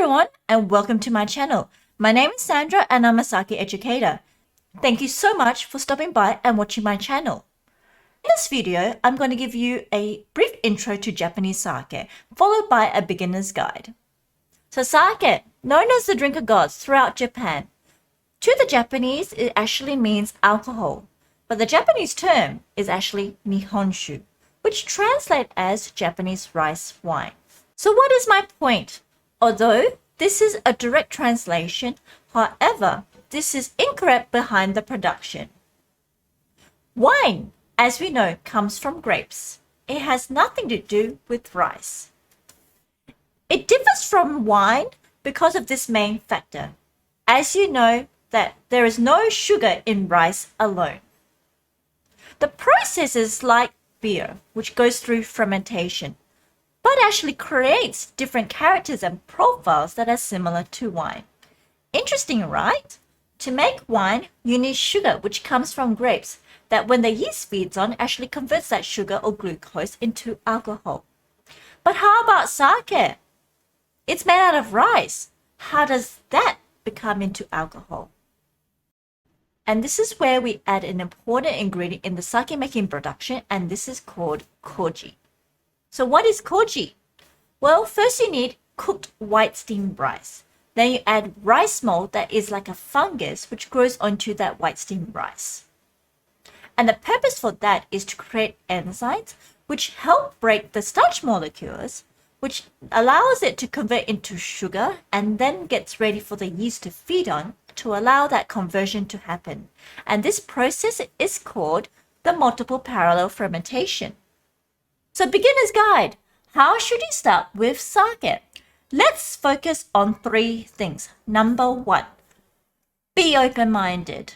everyone and welcome to my channel. My name is Sandra and I'm a sake educator. Thank you so much for stopping by and watching my channel. In this video, I'm going to give you a brief intro to Japanese sake, followed by a beginner's guide. So sake, known as the drink of gods throughout Japan. To the Japanese, it actually means alcohol, but the Japanese term is actually nihonshu, which translates as Japanese rice wine. So what is my point? Although this is a direct translation, however, this is incorrect behind the production. Wine, as we know, comes from grapes. It has nothing to do with rice. It differs from wine because of this main factor. As you know, that there is no sugar in rice alone. The process is like beer, which goes through fermentation, but actually creates different characters and profiles that are similar to wine. Interesting, right? To make wine, you need sugar, which comes from grapes, that when the yeast feeds on, actually converts that sugar or glucose into alcohol. But how about sake? It's made out of rice. How does that become into alcohol? And this is where we add an important ingredient in the sake making production, and this is called koji. So what is koji? Well, first you need cooked white steamed rice. Then you add rice mold that is like a fungus which grows onto that white steamed rice. And the purpose for that is to create enzymes which help break the starch molecules, which allows it to convert into sugar and then gets ready for the yeast to feed on to allow that conversion to happen. And this process is called the multiple parallel fermentation. So beginner's guide, how should you start with sake? Let's focus on 3 things. Number 1, be open-minded.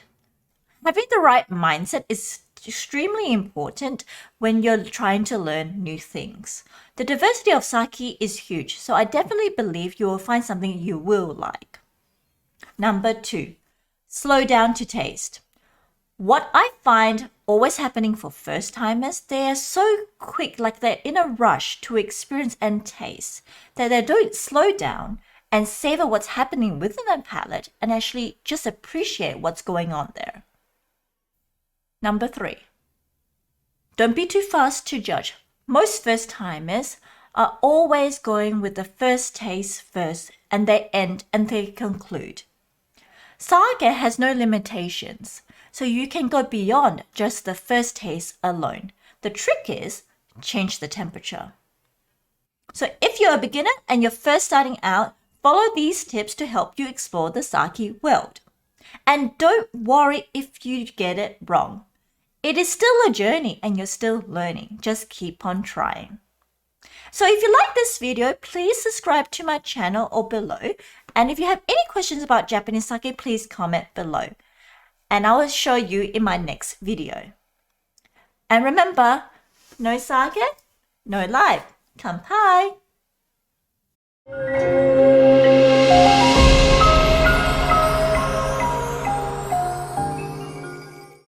Having the right mindset is extremely important when you're trying to learn new things. The diversity of sake is huge, so I definitely believe you will find something you will like. Number 2, slow down to taste. What I find always happening for first timers, they are so quick, like they're in a rush to experience and taste, that they don't slow down and savor what's happening within their palate and actually just appreciate what's going on there. Number 3, don't be too fast to judge. Most first timers are always going with the first taste first, and they end and they conclude. Sake has no limitations, so you can go beyond just the first taste alone. The trick is change the temperature. So if you're a beginner and you're first starting out, follow these tips to help you explore the sake world. And don't worry if you get it wrong. It is still a journey and you're still learning. Just keep on trying. So if you like this video, please subscribe to my channel or below. And if you have any questions about Japanese sake, please comment below. And I will show you in my next video. And remember, no sake, no life. Kanpai!